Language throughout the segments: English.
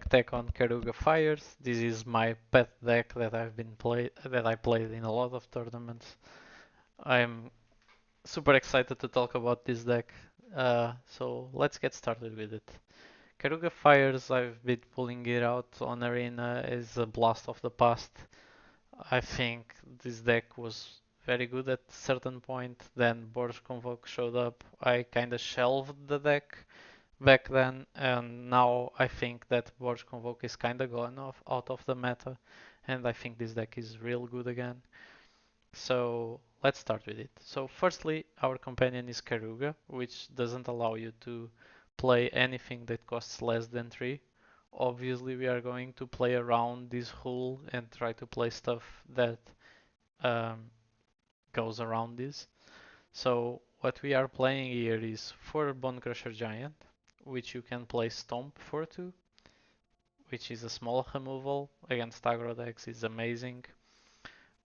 Tech on Keruga Fires. This is my pet deck that I played in a lot of tournaments. I'm super excited to talk about this deck. So let's get started with it. Keruga Fires, I've been pulling it out on Arena, is a blast of the past. I think this deck was very good at a certain point. Then Borj Convoke showed up. I kinda shelved the deck back then, and now I think that Borj Convoke is kinda gone out of the meta, and I think this deck is real good again. So let's start with it. So firstly, our companion is Keruga, which doesn't allow you to play anything that costs less than 3. Obviously, we are going to play around this rule and try to play stuff that um, goes around this. So what we are playing here is for Bone Crusher Giant, which you can play Stomp for 2, which is a small removal against aggro decks, is amazing.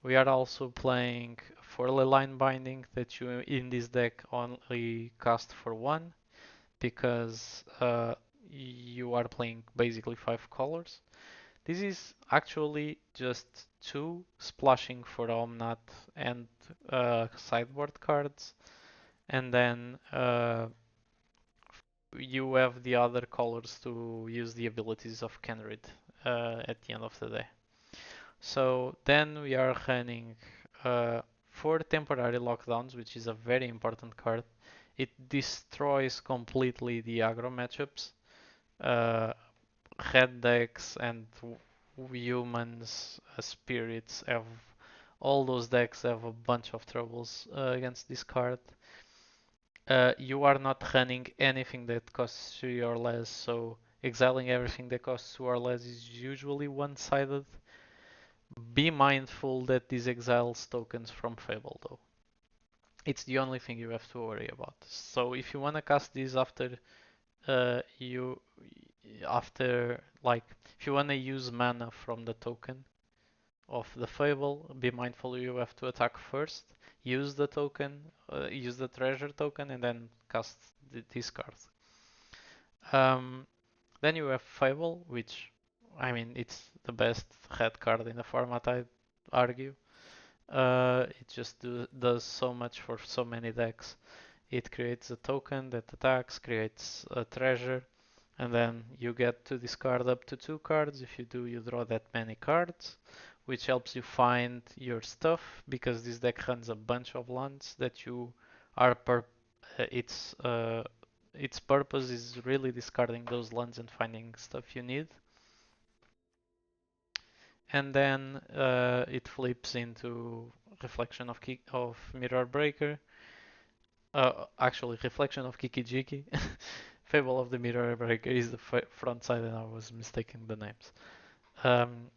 We are also playing for Leyline Binding that you in this deck only cast for 1 because you are playing basically 5 colors. This is actually just 2 splashing for Omnat and sideboard cards, and then you have the other colors to use the abilities of Kenrid at the end of the day. So then we are running 4 temporary lockdowns, which is a very important card. It destroys completely the aggro matchups. Uh, Red decks and humans, spirits have all those decks have a bunch of troubles against this card. You are not running anything that costs 3 or less, so exiling everything that costs 2 or less is usually one-sided. Be mindful that this exiles tokens from Fable though. It's the only thing you have to worry about. So if you wanna cast this you after like if you wanna use mana from the token of the Fable, be mindful you have to attack first, use the token, use the treasure token, and then cast this card. Then you have Fable, which I mean it's the best red card in the format, I'd argue. It just does so much for so many decks. It creates a token that attacks, creates a treasure, and then you get to discard up to 2 cards. If you do, you draw that many cards, which helps you find your stuff because this deck runs a bunch of lands that you are its its purpose is really discarding those lands and finding stuff you need. And then it flips into Reflection of Mirror Breaker. Actually, Reflection of Kiki-Jiki. Fable of the Mirror Breaker is the front side, and I was mistaking the names. Um,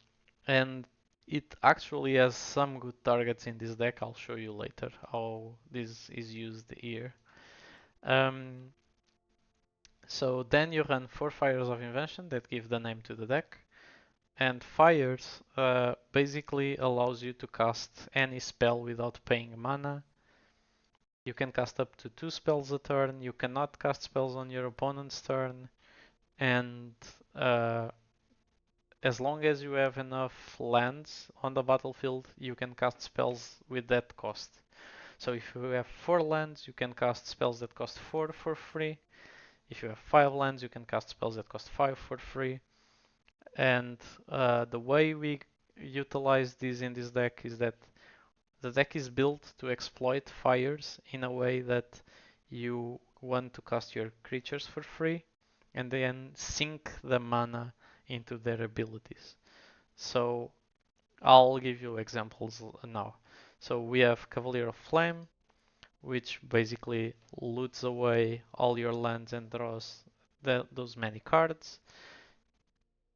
and it actually has some good targets in this deck. I'll show you later how this is used here. Um, so then you run 4 Fires of Invention that give the name to the deck. And Fires basically allows you to cast any spell without paying mana. You can cast up to 2 spells a turn. You cannot cast spells on your opponent's turn. And as long as you have enough lands on the battlefield, you can cast spells with that cost. So if you have 4 lands, you can cast spells that cost 4 for free. If you have 5 lands, you can cast spells that cost 5 for free. And the way we utilize this in this deck is that the deck is built to exploit fires in a way that you want to cast your creatures for free and then sink the mana into their abilities. So I'll give you examples now. So we have Cavalier of Flame, which basically loots away all your lands and draws those many cards.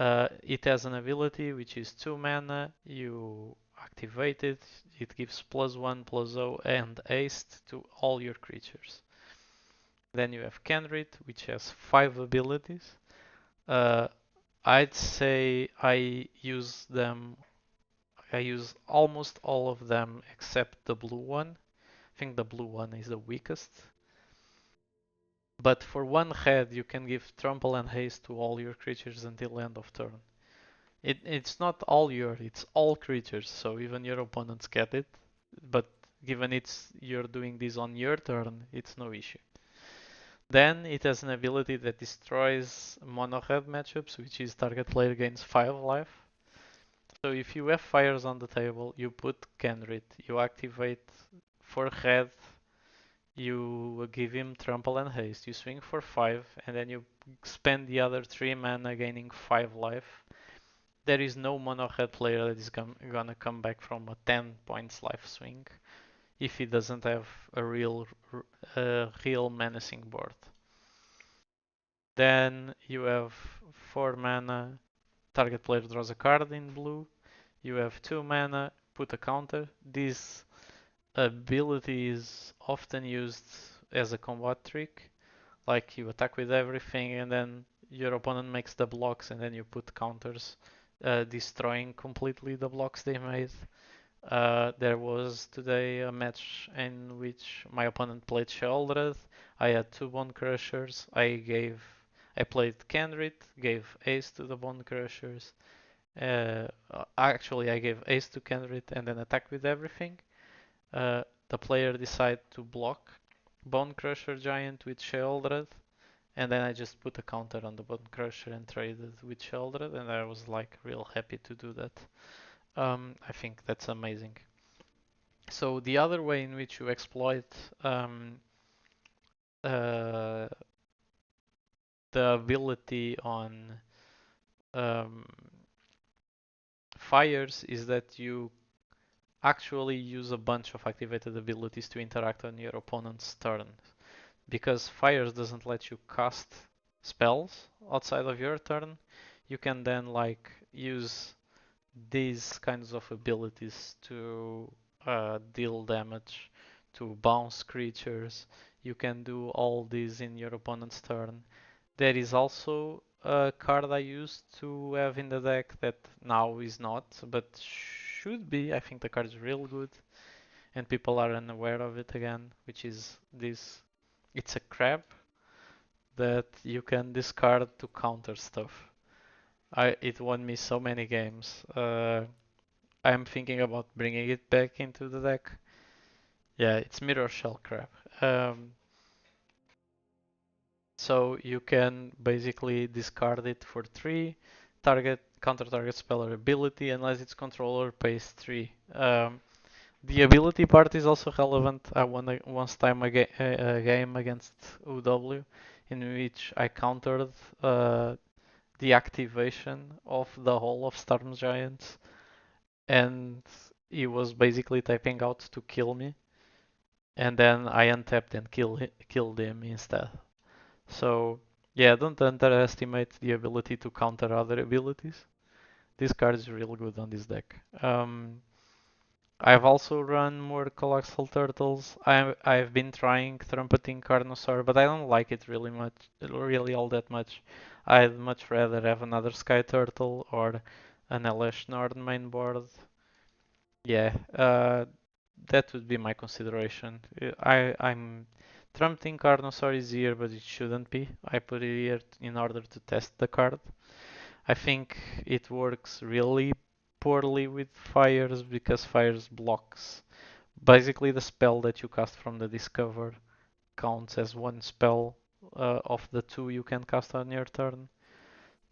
It has an ability which is 2 mana. You activate it. It gives +1/+0 and haste to all your creatures. Then you have Kenrid, which has 5 abilities. Uh, I'd say I use them. I use almost all of them except the blue one. I think the blue one is the weakest. But for one head, you can give trample and haste to all your creatures until end of turn. It's not all it's all creatures, so even your opponents get it. But given you're doing this on your turn, it's no issue. Then it has an ability that destroys mono red matchups, which is target player gains 5 life. So if you have fires on the table, you put Kenrit, you activate for red, you give him trample and haste, you swing for 5, and then you spend the other 3 mana gaining 5 life. There is no mono red player that is gonna come back from a 10 points life swing if he doesn't have a real menacing board. Then you have 4 mana, target player draws a card in blue. You have 2 mana, put a counter. This ability is often used as a combat trick, like you attack with everything and then your opponent makes the blocks and then you put counters, destroying completely the blocks they made. There was today a match in which my opponent played Sheoldred. I had 2 Bone Crushers. I played Kendrit, gave Ace to the Bone Crushers. Actually, I gave Ace to Kendrit and then attacked with everything. The player decided to block Bone Crusher Giant with Sheoldred, and then I just put a counter on the Bone Crusher and traded with Sheoldred, and I was like real happy to do that. I think that's amazing. So the other way in which you exploit uh, the ability on um, fires is that you actually use a bunch of activated abilities to interact on your opponent's turn. Because fires doesn't let you cast spells outside of your turn, you can then like use these kinds of abilities to deal damage, to bounce creatures. You can do all these in your opponent's turn. There is also a card I used to have in the deck that now is not, but should be. I think the card is real good, and people are unaware of it again, which is this. It's a crab that you can discard to counter stuff. It won me so many games. I'm thinking about bringing it back into the deck. Yeah, it's Mirror Shell Crab. Um, so you can basically discard it for 3, counter target spell or ability unless its controller pays 3. The ability part is also relevant. I won once time a game against UW in which I countered the activation of the whole of Storm Giants, and he was basically typing out to kill me, and then I untapped and killed him instead. So yeah, don't underestimate the ability to counter other abilities. This card is real good on this deck. I've also run more Colossal Turtles. I've been trying Trumpeting Carnosaur, but I don't like it really all that much. I'd much rather have another Sky Turtle or an Elesh Nord main board. Yeah, that would be my consideration. I'm Trumpeting Carnosaur is here, but it shouldn't be. I put it here in order to test the card. I think it works really poorly with fires because fires blocks. Basically, the spell that you cast from the discover counts as one spell of the 2 you can cast on your turn.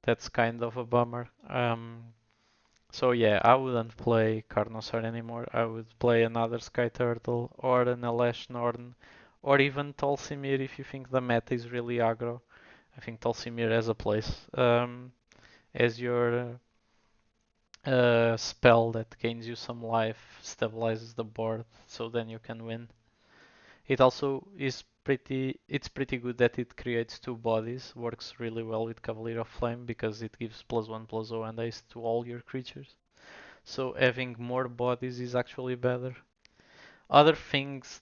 That's kind of a bummer. So yeah, I wouldn't play Carnosaur anymore. I would play another Sky Turtle or an Elesh Norn or even Tolsimir if you think the meta is really aggro. I think Tolsimir has a place as your spell that gains you some life, stabilizes the board, so then you can win. It also is it's pretty good that it creates 2 bodies, works really well with Cavalier of Flame because it gives +1/+0 and haste to all your creatures. So having more bodies is actually better. Other things,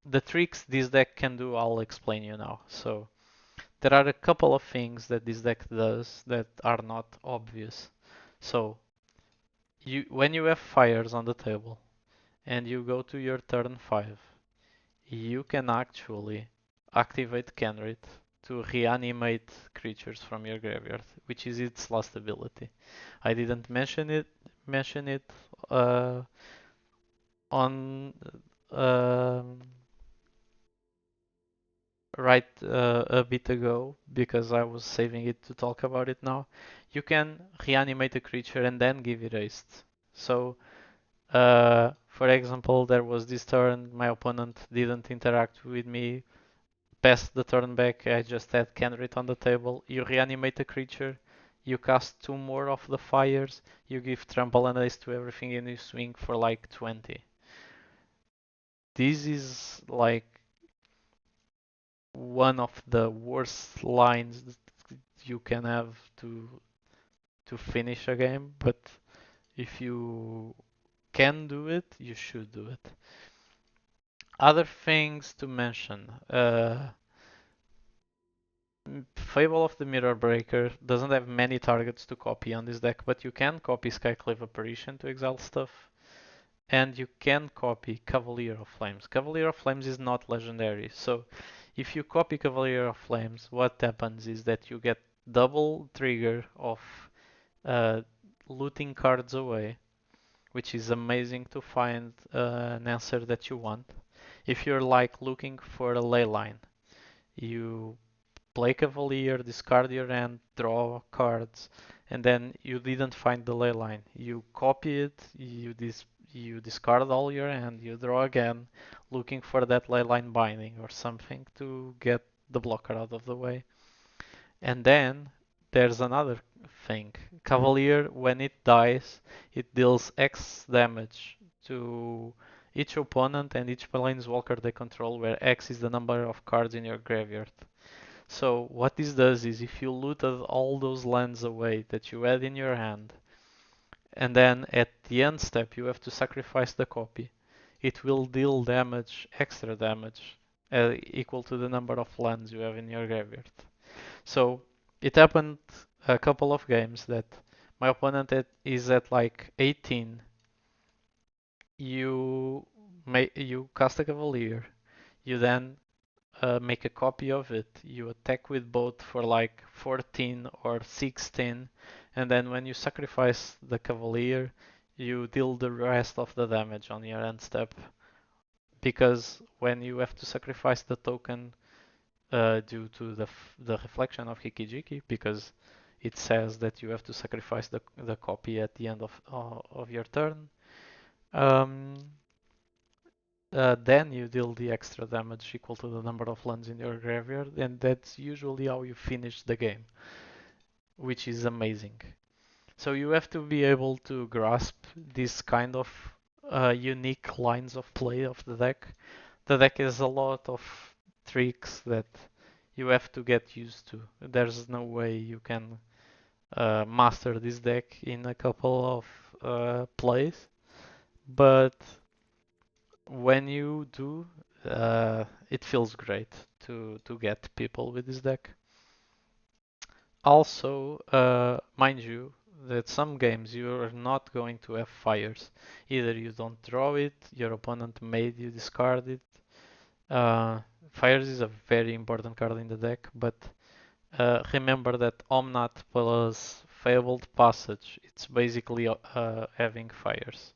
the tricks this deck can do, I'll explain you now. So there are a couple of things that this deck does that are not obvious. So when you have fires on the table and you go to your turn 5, you can actually activate Kenrit to reanimate creatures from your graveyard, which is its last ability. I didn't mention it uh, on um right a bit ago because I was saving it to talk about it now. You can reanimate a creature and then give it haste. So, for example, there was this turn, my opponent didn't interact with me, passed the turn back, I just had Kenrit on the table. You reanimate a creature, you cast two more of the fires, you give trample and haste to everything in your swing for like 20. This is like one of the worst lines you can have to finish a game, but if you can do it, you should do it. Other things to mention. Fable of the Mirror Breaker doesn't have many targets to copy on this deck, but you can copy Skyclave Apparition to exile stuff, and you can copy Cavalier of Flames. Cavalier of Flames is not legendary, so if you copy Cavalier of Flames, what happens is that you get double trigger of uh, looting cards away, which is amazing to find an answer that you want. If you're like looking for a ley line, you play Cavalier, discard your hand, draw cards, and then you didn't find the ley line. You copy it, you discard all your hand, you draw again, looking for that ley line binding or something to get the blocker out of the way. And then there's another thing. Cavalier, when it dies, it deals X damage to each opponent and each planeswalker they control, where X is the number of cards in your graveyard. So what this does is if you looted all those lands away that you had in your hand, and then at the end step you have to sacrifice the copy, it will deal damage, extra damage, equal to the number of lands you have in your graveyard. So it happened a couple of games that my opponent is at like 18. You cast a Cavalier. You then make a copy of it. You attack with both for like 14 or 16, and then when you sacrifice the Cavalier, you deal the rest of the damage on your end step. Because when you have to sacrifice the token due to the reflection of Hikijiki, because it says that you have to sacrifice the copy at the end of your turn. Um, then you deal the extra damage equal to the number of lands in your graveyard, and that's usually how you finish the game, which is amazing. So you have to be able to grasp this kind of unique lines of play of the deck. The deck has a lot of tricks that you have to get used to. There's no way you can master this deck in a couple of plays, but when you do, it feels great to get people with this deck. Also, mind you, that some games you are not going to have fires. Either you don't draw it, your opponent made you discard it. Uh, Fires is a very important card in the deck, but remember that Omnat plus Fabled Passage, it's basically having fires.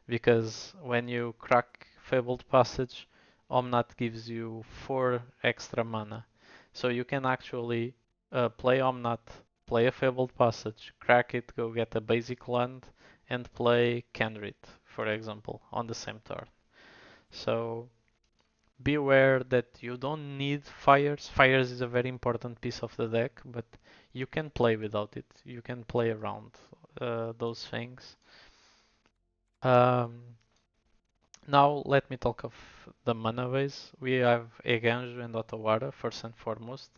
Because when you crack Fabled Passage, Omnat gives you 4 extra mana. So you can actually play Omnat, play a Fabled Passage, crack it, go get a basic land, and play Kenrit, for example, on the same turn. So be aware that you don't need fires. Fires is a very important piece of the deck, but you can play without it. You can play around those things. Um, Now let me talk of the mana base. We have Eganjo and Otawara first and foremost.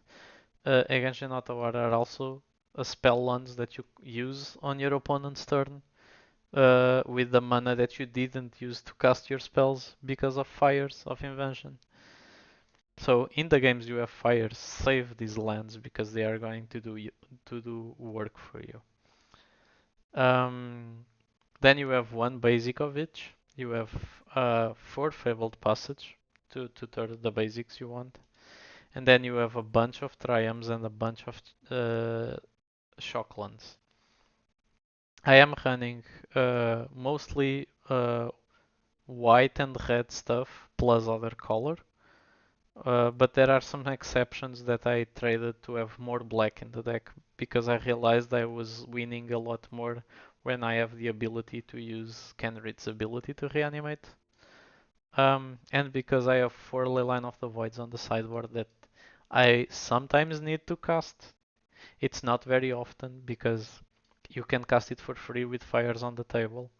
Eganjo and Otawara are also spell lands that you use on your opponent's turn with the mana that you didn't use to cast your spells because of fires of invention. So in the games you have fires, save these lands because they are going to do work for you. Um, Then you have one basic of each. You have 4 Fabled Passage to turn the basics you want. and then you have a bunch of triumphs and a bunch of shocklands. I am running mostly white and red stuff plus other color. But there are some exceptions that I traded to have more black in the deck because I realized I was winning a lot more when I have the ability to use Kenrid's ability to reanimate. And because I have 4 Leyline of the Voids on the sideboard that I sometimes need to cast. It's not very often because you can cast it for free with fires on the table.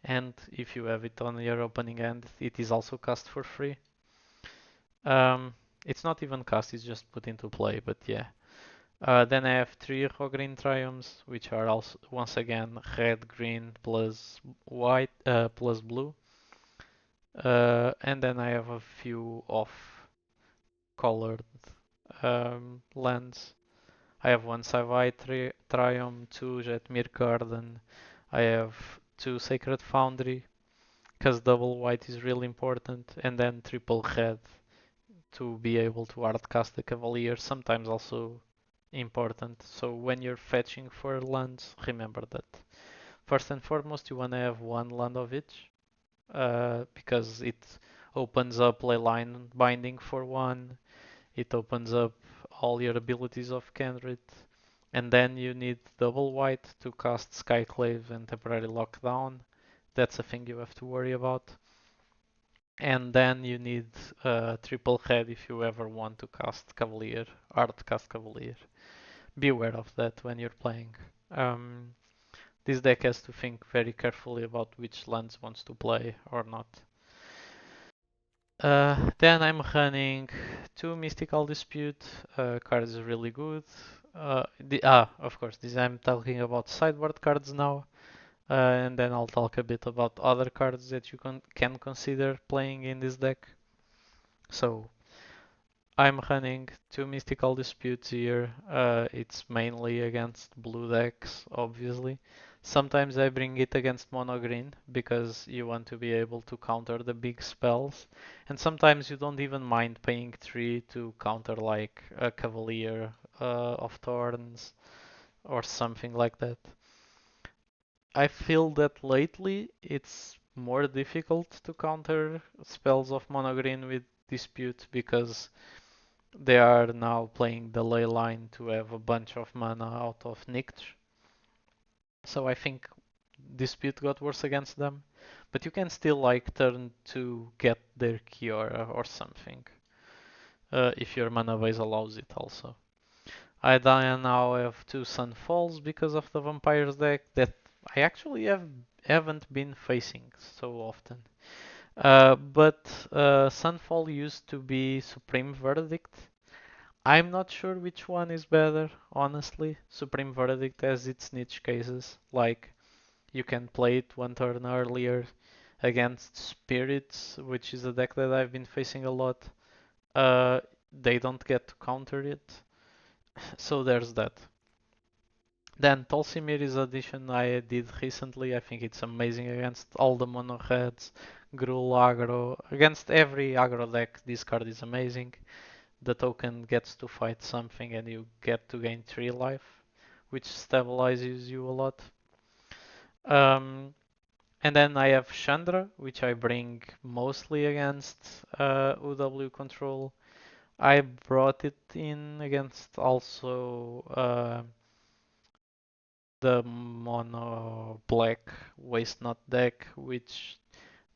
And if you have it on your opening hand, it is also cast for free. Um, it's not even cast, it's just put into play, but yeah. Then I have 3 green triumphs, which are also once again red, green plus white plus blue. And then I have a few off colored lands. I have one Savai Triumph, 2 Jetmir Garden. I have 2 Sacred Foundry, because double white is really important, and then triple red to be able to hardcast the Cavalier, sometimes also important. So when you're fetching for lands, remember that. First and foremost, you want to have one land of each, because it opens up Leyline Binding for one, it opens up all your abilities of Kendrick, and then you need double white to cast Skyclave and temporary lockdown. That's a thing you have to worry about. And then you need triple red if you ever want to cast Cavalier, hard cast Cavalier. Be aware of that when you're playing. Um, this deck has to think very carefully about which lands wants to play or not. Then I'm running 2 Mystical Dispute. Card is really good. Of course, this I'm talking about sideboard cards now. And then I'll talk a bit about other cards that you can consider playing in this deck. So I'm running 2 Mystical Disputes here. It's mainly against blue decks, obviously. Sometimes I bring it against mono green because you want to be able to counter the big spells. And sometimes you don't even mind paying 3 to counter like a Cavalier of Thorns or something like that. I feel that lately it's more difficult to counter spells of mono green with Dispute because they are now playing the ley line to have a bunch of mana out of Nict. So I think Dispute got worse against them. But you can still like turn to get their Kiora or something. If your mana base allows it also. I now have 2 Sunfalls because of the Vampires deck that I actually haven't been facing so often. But Sunfall used to be Supreme Verdict. I'm not sure which one is better, honestly. Supreme Verdict has its niche cases, like you can play it one turn earlier against Spirits, which is a deck that I've been facing a lot. Uh, they don't get to counter it, so there's that. Then Tolsimir addition I did recently. I think it's amazing against all the mono reds, Gruul aggro. Against every aggro deck, this card is amazing. The token gets to fight something and you get to gain 3 life, which stabilizes you a lot. Um, and then I have Chandra, which I bring mostly against UW control. I brought it in against also the mono black waste not deck, which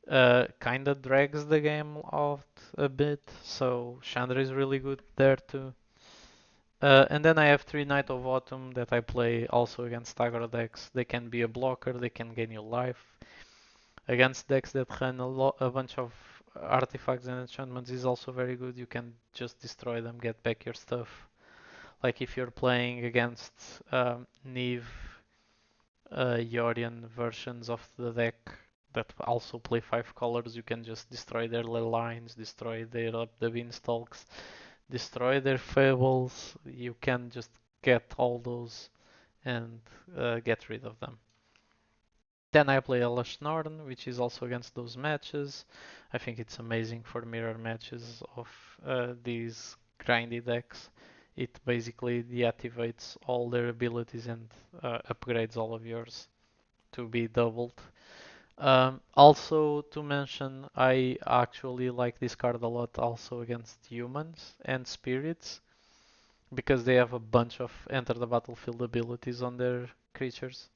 kinda drags the game out a bit. So Chandra is really good there too. And then I have 3 Knight of Autumn that I play also against aggro decks. They can be a blocker, they can gain you life. Against decks that run a bunch of artifacts and enchantments is also very good. You can just destroy them, get back your stuff. Like if you're playing against Neve, Yorion versions of the deck that also play 5 colors, you can just destroy their lines, destroy their up the beanstalks, destroy their fables. You can just get all those and get rid of them. Then I play Elash Norn, which is also against those matches. I think it's amazing for mirror matches of these grindy decks, it basically deactivates all their abilities and upgrades all of yours to be doubled. Also to mention, I actually like this card a lot also against humans and spirits because they have a bunch of enter the battlefield abilities on their creatures.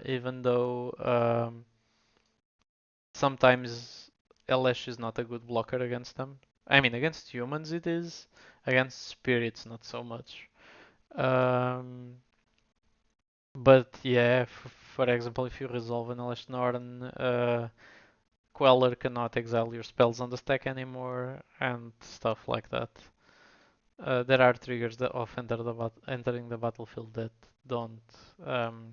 Even though sometimes LS is not a good blocker against them. I mean, against humans it is, against spirits not so much. Um, but yeah, for example, if you resolve an LS Norn, Queller cannot exile your spells on the stack anymore, and stuff like that. There are triggers that of entering the battlefield don't um,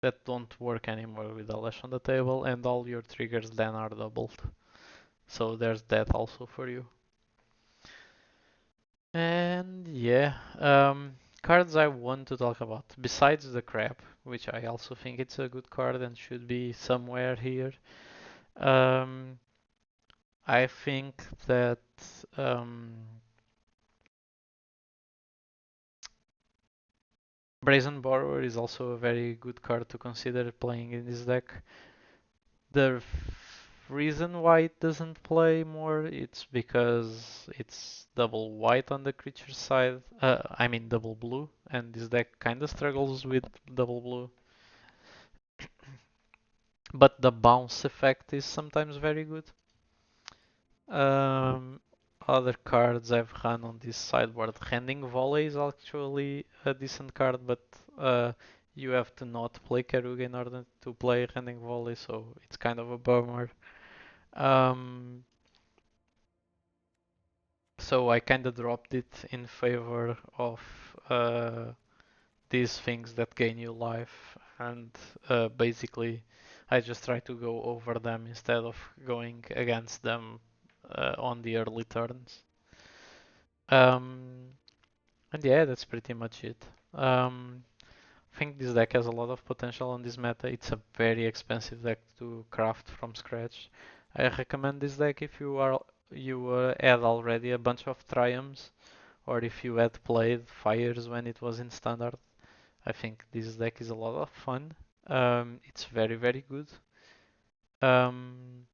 that don't work anymore with the lash on the table, and all your triggers then are doubled. So there's that also for you. And yeah, cards I want to talk about besides the crab, which I also think it's a good card and should be somewhere here. Um, I think that um, Brazen Borrower is also a very good card to consider playing in this deck. The reason why it doesn't play more, it's because it's double white on the creature side. I mean double blue, and this deck kinda struggles with double blue. But the bounce effect is sometimes very good. Um, Other cards I've run on this sideboard, Rending Volley is actually a decent card, but you have to not play Keruga in order to play Rending Volley, so it's kind of a bummer. Um, so I kind of dropped it in favor of these things that gain you life, and basically I just try to go over them instead of going against them on the early turns. Um, and yeah, that's pretty much it. I think this deck has a lot of potential on this meta. It's a very expensive deck to craft from scratch. I recommend this deck if you had already a bunch of triumphs, or if you had played fires when it was in standard. I think this deck is a lot of fun. It's very very good. Um,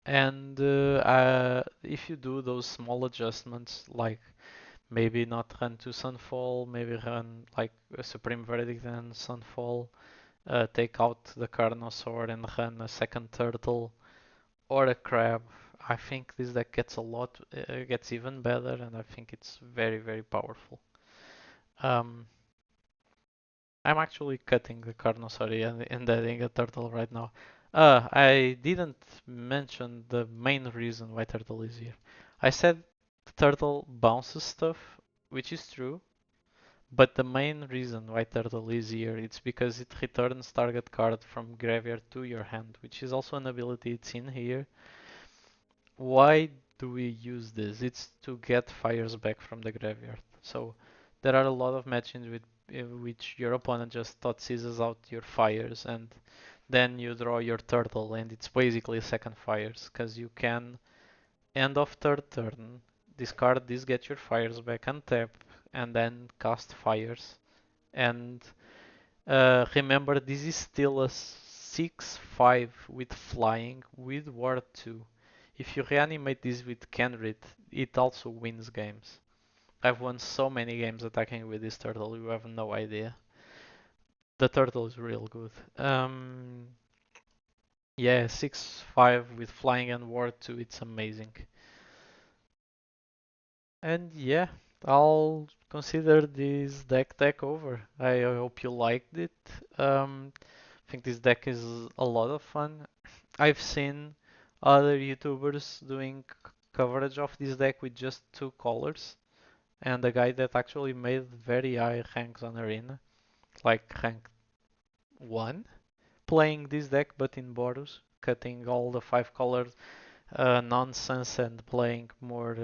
and if you do those small adjustments, like maybe not run to Sunfall, maybe run like a Supreme Verdict and Sunfall, take out the Carnosaur and run a second turtle or a crab. I think this deck gets even better, and I think it's very, very powerful. Um, I'm actually cutting the Carnosaur and adding a turtle right now. I didn't mention the main reason why turtle is here. I said the turtle bounces stuff, which is true, but the main reason why turtle is here it's because it returns target card from graveyard to your hand, which is also an ability it's in here. Why do we use this? It's to get fires back from the graveyard. So there are a lot of matches with which your opponent just thought seizes out your fires and then you draw your turtle and it's basically second fires because you can end of third turn discard this, get your fires back, untap, and then cast fires. And remember, this is still a 6/5 with flying with Ward 2. If you reanimate this with Kenrit, it also wins games. I've won so many games attacking with this turtle, you have no idea. The turtle is real good. Yeah, 6/5 with flying and Ward 2, it's amazing. And yeah, I'll consider this deck over. I hope you liked it. I think this deck is a lot of fun. I've seen other YouTubers doing coverage of this deck with just two colors, and a guy that actually made very high ranks on Arena, like rank 1, playing this deck but in Boros, cutting all the 5 colors nonsense and playing more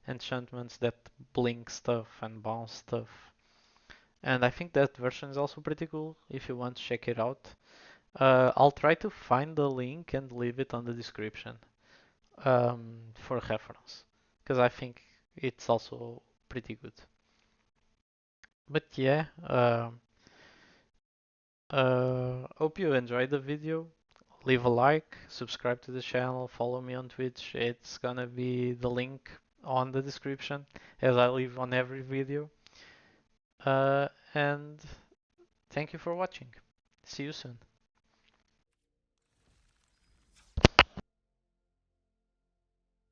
enchantments that blink stuff and bounce stuff. And I think that version is also pretty cool if you want to check it out. I'll try to find the link and leave it on the description. for reference, because I think it's also pretty good. But yeah, hope you enjoyed the video. Leave a like, subscribe to the channel, follow me on Twitch. It's gonna be the link on the description as I leave on every video. And thank you for watching. See you soon.